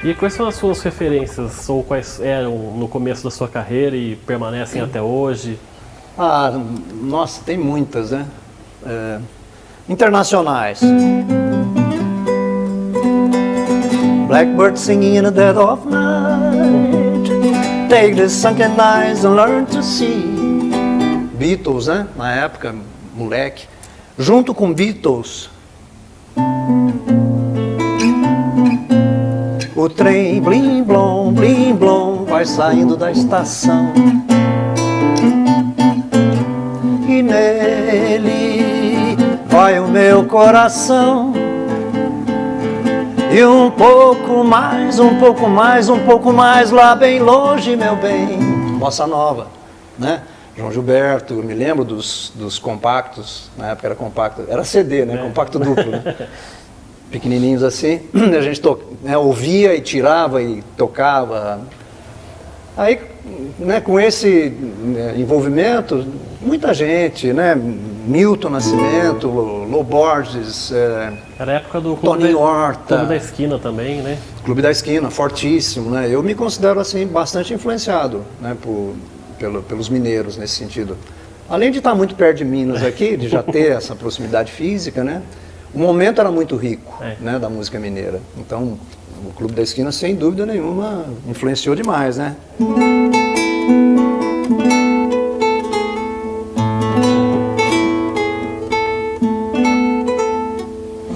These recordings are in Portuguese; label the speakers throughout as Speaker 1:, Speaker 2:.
Speaker 1: E quais são as suas referências, ou quais eram no começo da sua carreira e permanecem até hoje?
Speaker 2: Ah, nossa, tem muitas, né? Internacionais. Blackbird singing in the dead of night. Take the sunken eyes and learn to see. Beatles, né? Na época, moleque. Junto com Beatles. O trem blim blom, vai saindo da estação. E nele vai o meu coração. E um pouco mais, um pouco mais, um pouco mais lá bem longe, meu bem. Bossa Nova, né? João Gilberto, eu me lembro dos compactos, na época era compacto, era CD, né? Compacto duplo, né? Pequenininhos assim, a gente ouvia e tirava e tocava. Aí, né, com esse envolvimento, muita gente, né? Milton Nascimento, Lô Borges,
Speaker 1: era a época do
Speaker 2: Toninho Horta,
Speaker 1: Clube da Esquina também, né?
Speaker 2: Clube da Esquina, fortíssimo, né? Eu me considero assim bastante influenciado, né, pelos mineiros nesse sentido. Além de estar muito perto de Minas aqui, de já ter essa proximidade física, né? O momento era muito rico, né, da música mineira. Então, o Clube da Esquina, sem dúvida nenhuma, influenciou demais, né?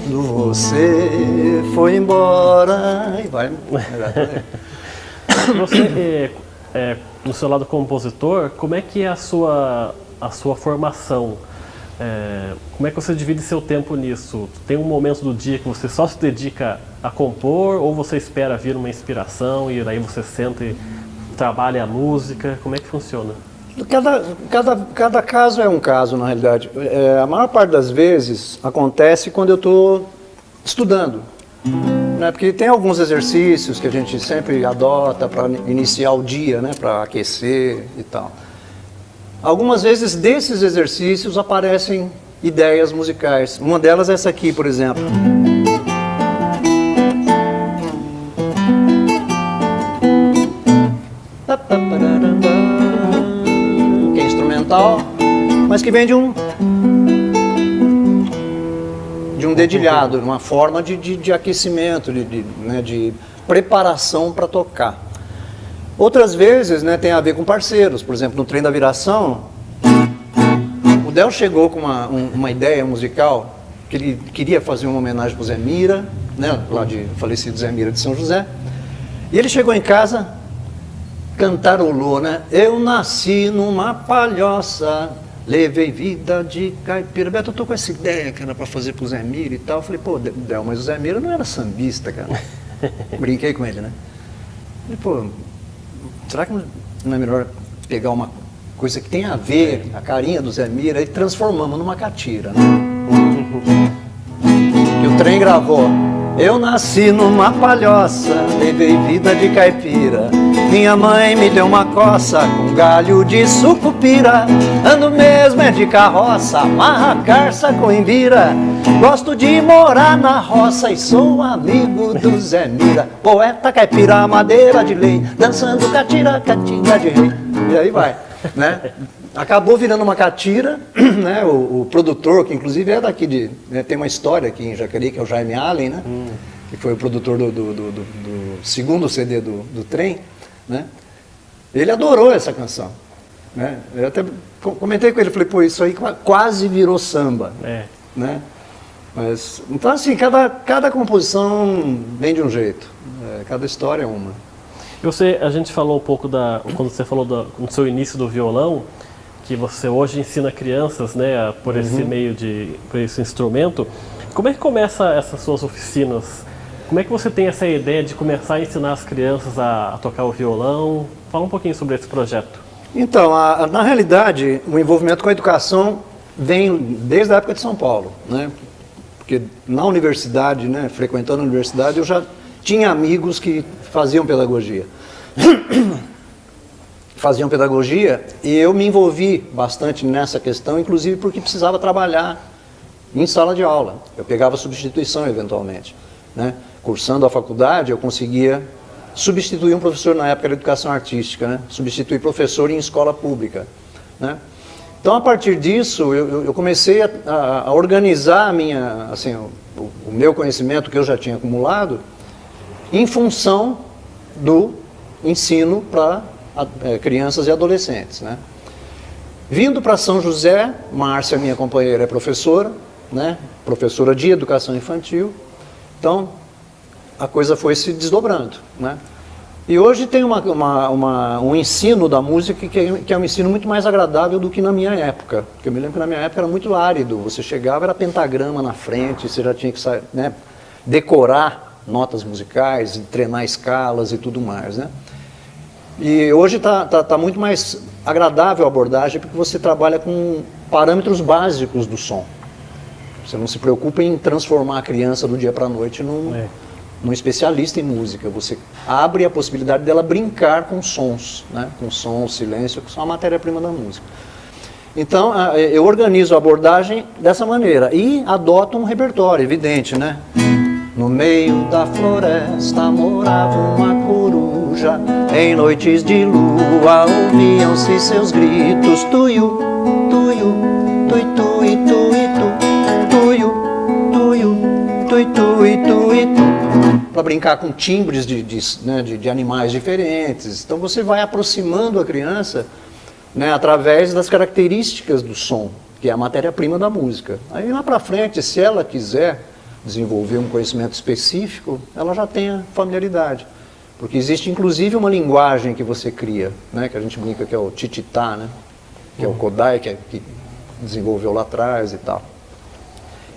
Speaker 2: Você foi embora e vai...
Speaker 1: Você, no seu lado compositor, como é que é a sua formação? Como é que você divide seu tempo nisso? Tem um momento do dia que você só se dedica a compor, ou você espera vir uma inspiração e daí você senta e trabalha a música? Como é que funciona?
Speaker 2: Cada caso é um caso, na realidade. A maior parte das vezes acontece quando eu estou estudando, né? Porque tem alguns exercícios que a gente sempre adota para iniciar o dia, né? Para aquecer e tal. Algumas vezes desses exercícios aparecem ideias musicais. Uma delas é essa aqui, por exemplo. Que é instrumental, mas que vem de um dedilhado, uma forma de aquecimento, né, de preparação para tocar. Outras vezes, né, tem a ver com parceiros. Por exemplo, no Trem da Viração, o Del chegou com uma ideia musical que ele queria fazer uma homenagem para o Zé Mira, né, lá de falecido Zé Mira de São José. E ele chegou em casa, cantarolou, né? Eu nasci numa palhoça, levei vida de caipira. Beto, eu tô com essa ideia que era para fazer para o Zé Mira e tal. Eu falei, pô, Del, mas o Zé Mira não era sambista, cara. Brinquei com ele, né? Falei, pô, será que não é melhor pegar uma coisa que tem a ver, a carinha do Zé Mira, e transformamos numa catira, né? E o Trem gravou. Eu nasci numa palhoça, levei vida de caipira. Minha mãe me deu uma coça com galho de sucupira. Ando mesmo é de carroça, amarra carça com imbira. Gosto de morar na roça e sou amigo do Zé Mira. Poeta caipira, madeira de lei, dançando catira, catira de rei. E aí vai, né? Acabou virando uma catira, né? O produtor, que inclusive é daqui né? Tem uma história aqui em Jacareí, que é o Jaime Allen, né? Que foi o produtor do segundo CD do Trem, né? Ele adorou essa canção, né? Eu até comentei com ele, falei, pô, isso aí quase virou samba, né? Mas, então assim, cada composição vem de um jeito, cada história é uma.
Speaker 1: A gente falou um pouco quando você falou no seu início do violão, que você hoje ensina crianças, né, por esse meio por esse instrumento. Como é que começa essas suas oficinas? Como é que você tem essa ideia de começar a ensinar as crianças a tocar o violão? Fala um pouquinho sobre esse projeto. Então,
Speaker 2: na realidade, o envolvimento com a educação vem desde a época de São Paulo, né? Porque na universidade, né, frequentando a universidade, eu já tinha amigos que faziam pedagogia. E eu me envolvi bastante nessa questão, inclusive porque precisava trabalhar em sala de aula. Eu pegava substituição eventualmente. né, cursando a faculdade, eu conseguia substituir um professor, na época da educação artística, né, substituir professor em escola pública, né. Então, a partir disso, eu comecei a organizar a minha, assim, o meu conhecimento que eu já tinha acumulado em função do ensino para crianças e adolescentes, né. Vindo para São José, Márcia, minha companheira, é professora, né, professora de educação infantil, então a coisa foi se desdobrando, né. E hoje tem um ensino da música que é um ensino muito mais agradável do que na minha época. Porque eu me lembro que na minha época era muito árido. Você chegava, era pentagrama na frente, você já tinha que, né, decorar notas musicais, treinar escalas e tudo mais, né? E hoje tá muito mais agradável a abordagem porque você trabalha com parâmetros básicos do som. Você não se preocupa em transformar a criança do dia para a noite num especialista em música. Você abre a possibilidade dela brincar com sons, né? Com som, silêncio, que são a matéria-prima da música. Então, eu organizo a abordagem dessa maneira e adoto um repertório, evidente, né? No meio da floresta morava uma coruja, em noites de lua ouviam-se seus gritos, tuiu, tuiu, tui, tui, tui, tu, tuiu, tuiu, tui, tui, tui, tu. Para brincar com timbres de animais diferentes. Então você vai aproximando a criança, né, através das características do som, que é a matéria-prima da música. Aí lá para frente, se ela quiser desenvolver um conhecimento específico, ela já tem a familiaridade. Porque existe inclusive uma linguagem que você cria, né, que a gente brinca que é o tititá, né, que é o Kodai, que desenvolveu lá atrás e tal.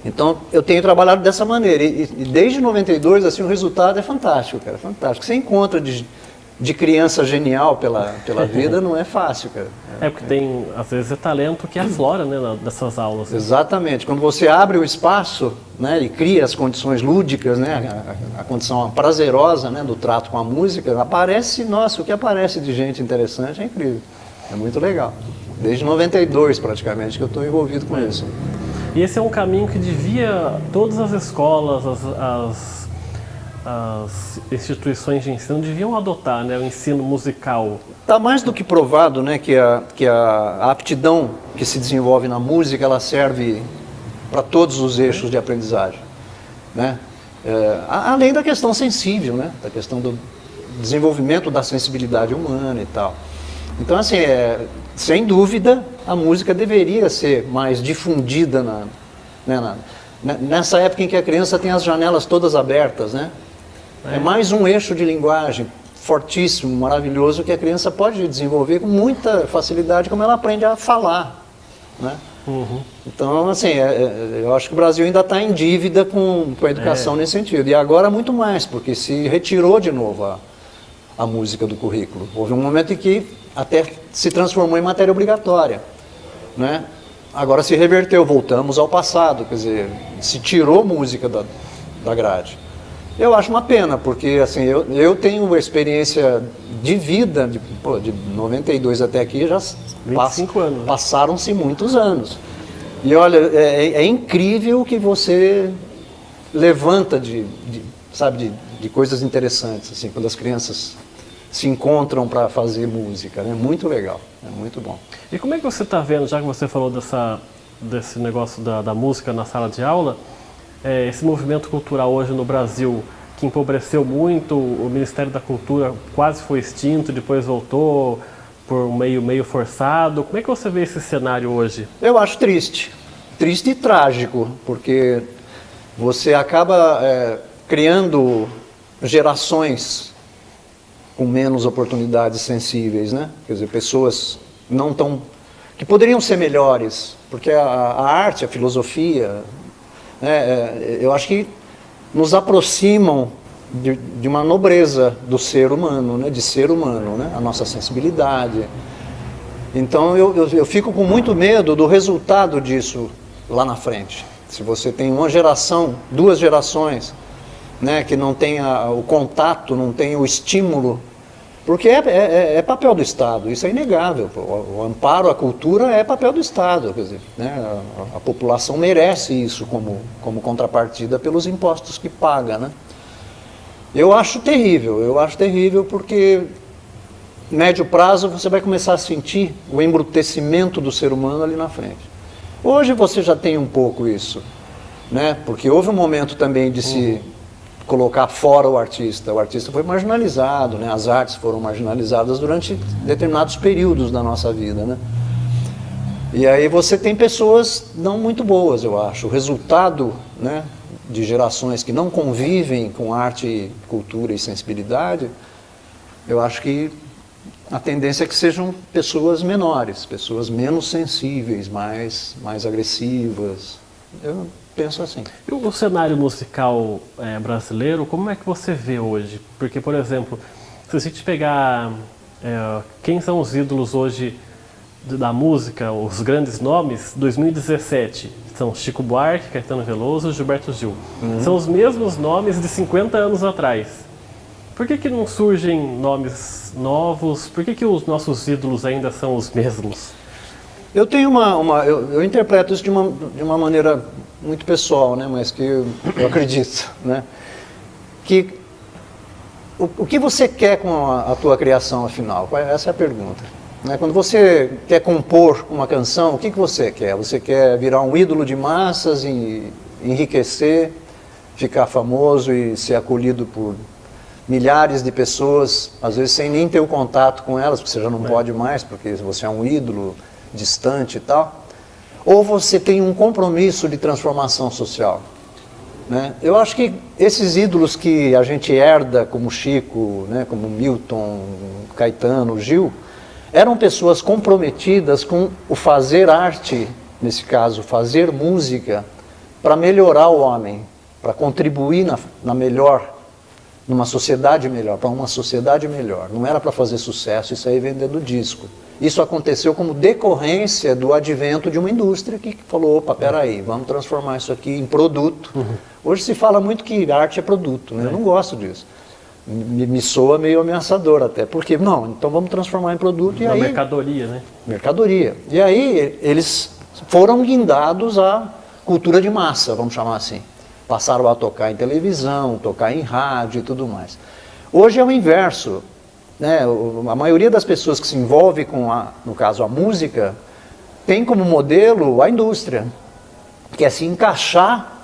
Speaker 2: Então, eu tenho trabalhado dessa maneira, e desde 92, assim, o resultado é fantástico, cara, fantástico. Você encontra de criança genial pela vida, não é fácil, cara.
Speaker 1: Porque tem, às vezes, é talento que aflora, né, dessas aulas. Né?
Speaker 2: Exatamente. Quando você abre o espaço, né, e cria as condições lúdicas, né, a condição prazerosa, né, do trato com a música, aparece, nossa, o que aparece de gente interessante é incrível. É muito legal. Desde 92, praticamente, que eu estou envolvido com isso.
Speaker 1: E esse é um caminho que devia todas as escolas, as instituições de ensino deviam adotar, né, o ensino musical.
Speaker 2: Está mais do que provado, né, que a aptidão que se desenvolve na música, ela serve para todos os eixos de aprendizagem, né? Além da questão sensível, né, da questão do desenvolvimento da sensibilidade humana e tal. Então, assim, sem dúvida, a música deveria ser mais difundida nessa época em que a criança tem as janelas todas abertas, né? É mais um eixo de linguagem fortíssimo, maravilhoso, que a criança pode desenvolver com muita facilidade, como ela aprende a falar, né? Uhum. Então, assim, eu acho que o Brasil ainda está em dívida com a educação nesse sentido. E agora muito mais, porque se retirou de novo a música do currículo. Houve um momento em que até se transformou em matéria obrigatória, né? Agora se reverteu, voltamos ao passado, quer dizer, se tirou música da grade. Eu acho uma pena, porque assim, eu tenho uma experiência de vida, de 92 até aqui, já
Speaker 1: 25 anos.
Speaker 2: Passaram-se muitos anos. E olha, é incrível o que você levanta de coisas interessantes, assim, quando as crianças se encontram para fazer música, né? Muito legal, é muito bom.
Speaker 1: E como é que você está vendo, já que você falou desse negócio da música na sala de aula, esse movimento cultural hoje no Brasil, que empobreceu muito, o Ministério da Cultura quase foi extinto, depois voltou por um meio forçado. Como é que você vê esse cenário hoje?
Speaker 2: Eu acho triste e trágico, porque você acaba criando gerações com menos oportunidades sensíveis, né? Quer dizer, pessoas que poderiam ser melhores, porque a arte, a filosofia, eu acho que nos aproximam de uma nobreza do ser humano, né? De ser humano, né? A nossa sensibilidade. Então eu fico com muito medo do resultado disso lá na frente. Se você tem uma geração, 2 gerações, né, que não tem o contato, não tem o estímulo Porque é papel do Estado, isso é inegável. O amparo à cultura é papel do Estado. Quer dizer, né, a população merece isso como contrapartida pelos impostos que paga. Né? Eu acho terrível porque, médio prazo, você vai começar a sentir o embrutecimento do ser humano ali na frente. Hoje você já tem um pouco isso, né? Porque houve um momento também de se colocar fora o artista foi marginalizado, né? As artes foram marginalizadas durante determinados períodos da nossa vida, né? E aí você tem pessoas não muito boas, eu acho. O resultado, né, de gerações que não convivem com arte, cultura e sensibilidade, eu acho que a tendência é que sejam pessoas menores, pessoas menos sensíveis, mais agressivas. Eu penso assim.
Speaker 1: E o cenário musical brasileiro, como é que você vê hoje? Porque, por exemplo, se a gente pegar quem são os ídolos hoje da música, os grandes nomes, 2017, são Chico Buarque, Caetano Veloso e Gilberto Gil. São os mesmos nomes de 50 anos atrás. Por que não surgem nomes novos? Por que os nossos ídolos ainda são os mesmos?
Speaker 2: Eu tenho eu interpreto isso de uma maneira muito pessoal, né? Mas que eu acredito, né? Que o que você quer com a tua criação, afinal? Essa é a pergunta. Né? Quando você quer compor uma canção, o que você quer? Você quer virar um ídolo de massas, e enriquecer, ficar famoso e ser acolhido por milhares de pessoas, às vezes sem nem ter o contato com elas, porque você já não pode mais, porque você é um ídolo distante e tal, ou você tem um compromisso de transformação social, né? Eu acho que esses ídolos que a gente herda, como Chico, né, como Milton, Caetano, Gil, eram pessoas comprometidas com o fazer arte, nesse caso, fazer música, para melhorar o homem, para contribuir numa sociedade melhor, para uma sociedade melhor. Não era para fazer sucesso e sair vendendo disco. Isso aconteceu como decorrência do advento de uma indústria que falou, opa, peraí, vamos transformar isso aqui em produto. Hoje se fala muito que arte é produto, né? Eu não gosto disso. Me soa meio ameaçador até. Porque, não, então vamos transformar em produto. E aí,
Speaker 1: mercadoria, né?
Speaker 2: Mercadoria. E aí eles foram guindados à cultura de massa, vamos chamar assim. Passaram a tocar em televisão, tocar em rádio e tudo mais. Hoje é o inverso, né? A maioria das pessoas que se envolve com, no caso, a música, tem como modelo a indústria, que é se encaixar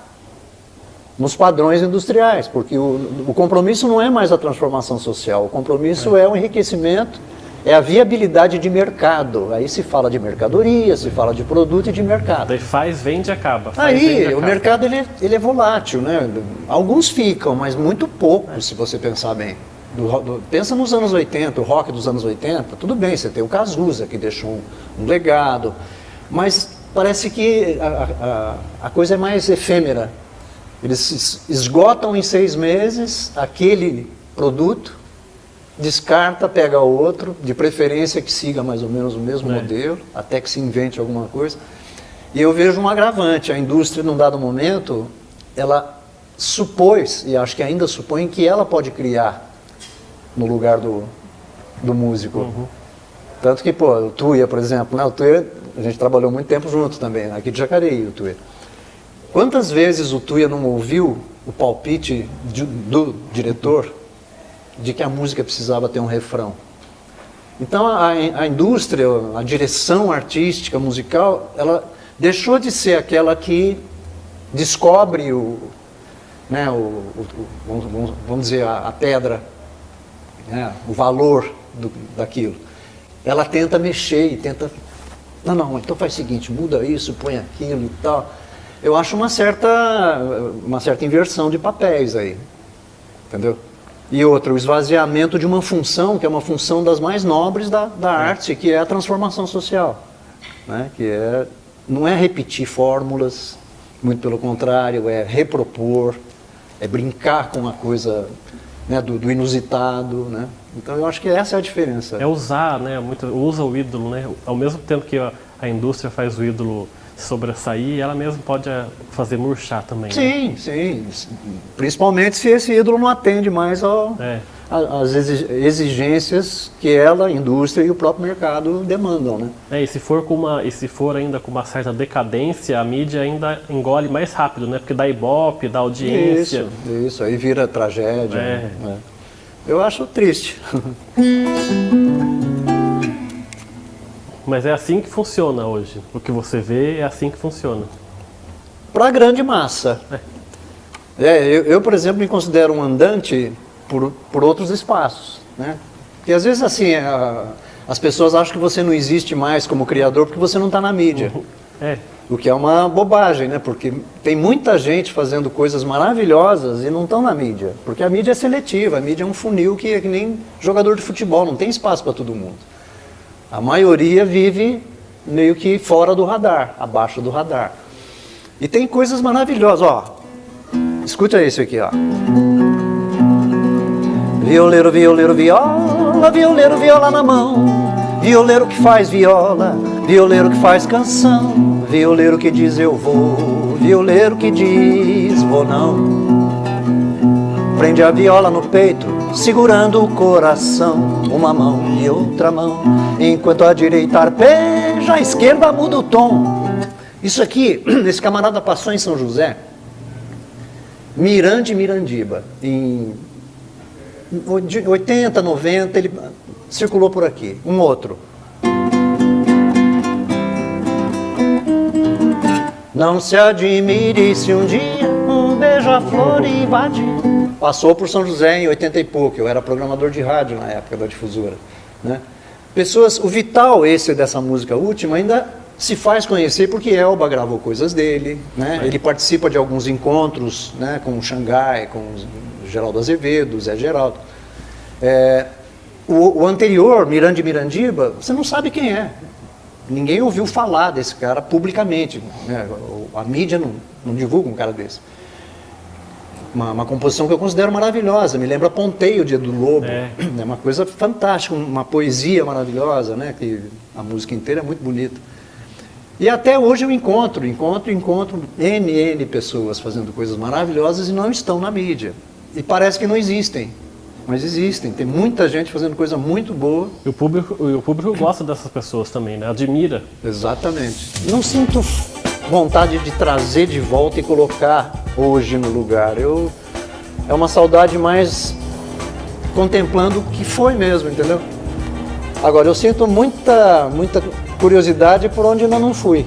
Speaker 2: nos padrões industriais, porque o compromisso não é mais a transformação social, o compromisso é o enriquecimento, é a viabilidade de mercado. Aí se fala de mercadoria, se fala de produto e de mercado.
Speaker 1: Daí vende e acaba.
Speaker 2: Aí o mercado ele é volátil, né? Alguns ficam, mas muito poucos, se você pensar bem. Pensa nos anos 80, o rock dos anos 80, tudo bem, você tem o Cazuza, que deixou um legado, mas parece que a coisa é mais efêmera. Eles esgotam em 6 meses aquele produto, descarta, pega outro, de preferência que siga mais ou menos o mesmo modelo, até que se invente alguma coisa. E eu vejo um agravante. A indústria, num dado momento, ela supôs, e acho que ainda supõe, que ela pode criar no lugar do músico. Tanto que, o Tuia, por exemplo, né? O Tuia, a gente trabalhou muito tempo junto também, aqui de Jacareí, o Tuia. Quantas vezes o Tuia não ouviu o palpite do diretor de que a música precisava ter um refrão? Então a indústria, a direção artística, musical, ela deixou de ser aquela que descobre vamos dizer, a pedra, né, o valor daquilo. Ela tenta mexer e tenta... Não, então faz o seguinte, muda isso, põe aquilo e tal. Eu acho uma certa inversão de papéis aí, entendeu? E outra, o esvaziamento de uma função, que é uma função das mais nobres da arte, que é a transformação social, né? Não é repetir fórmulas, muito pelo contrário, é repropor, é brincar com a coisa, né, do inusitado, né? Então eu acho que essa é a diferença.
Speaker 1: É usar, né? Usa o ídolo, né? Ao mesmo tempo que a indústria faz o ídolo sobressair, ela mesma pode fazer murchar também.
Speaker 2: Sim,
Speaker 1: né?
Speaker 2: sim. Principalmente se esse ídolo não atende mais às exigências que ela, a indústria e o próprio mercado demandam, né?
Speaker 1: E se for ainda com uma certa decadência, a mídia ainda engole mais rápido, né? Porque dá ibope, dá audiência.
Speaker 2: Isso, aí vira tragédia. Né? Eu acho triste.
Speaker 1: Mas é assim que funciona hoje. O que você vê é assim que funciona.
Speaker 2: Para a grande massa. Eu, por exemplo, me considero um andante por outros espaços, né? Porque às vezes assim, as pessoas acham que você não existe mais como criador porque você não está na mídia. O que é uma bobagem, né? Porque tem muita gente fazendo coisas maravilhosas e não estão na mídia. Porque a mídia é seletiva, a mídia é um funil que é que nem jogador de futebol, não tem espaço para todo mundo. A maioria vive meio que fora do radar, abaixo do radar. E tem coisas maravilhosas, ó. Escuta isso aqui, ó. Violeiro, violeiro, viola, violeiro, viola na mão. Violeiro que faz viola, violeiro que faz canção. Violeiro que diz eu vou, violeiro que diz vou não. Prende a viola no peito, segurando o coração, uma mão e outra mão, enquanto a direita arpeja, a esquerda muda o tom. Isso aqui, esse camarada passou em São José, Miranda e Mirandiba, em 80, 90, ele circulou por aqui. Um outro. Não se admire se um dia um beija-flor invadir. Passou por São José em 80 e pouco, eu era programador de rádio na época da difusora, né? Pessoas, o vital esse dessa música última ainda se faz conhecer porque Elba gravou coisas dele, né? Ele participa de alguns encontros, né, com o Xangai, com o Geraldo Azevedo, Zé Geraldo. O anterior, Miranda e Mirandiba, você não sabe quem é. Ninguém ouviu falar desse cara publicamente, né? A mídia não divulga um cara desse. Uma composição que eu considero maravilhosa, me lembra Ponteio, Dia do Lobo, é uma coisa fantástica, uma poesia maravilhosa, né? Que a música inteira é muito bonita. E até hoje eu encontro N pessoas fazendo coisas maravilhosas e não estão na mídia. E parece que não existem, mas existem. Tem muita gente fazendo coisa muito boa.
Speaker 1: E o público gosta dessas pessoas também, né? Admira.
Speaker 2: Exatamente. Não sinto vontade de trazer de volta e colocar hoje no lugar. É uma saudade mais contemplando o que foi mesmo, entendeu? Agora, eu sinto muita curiosidade por onde eu não fui.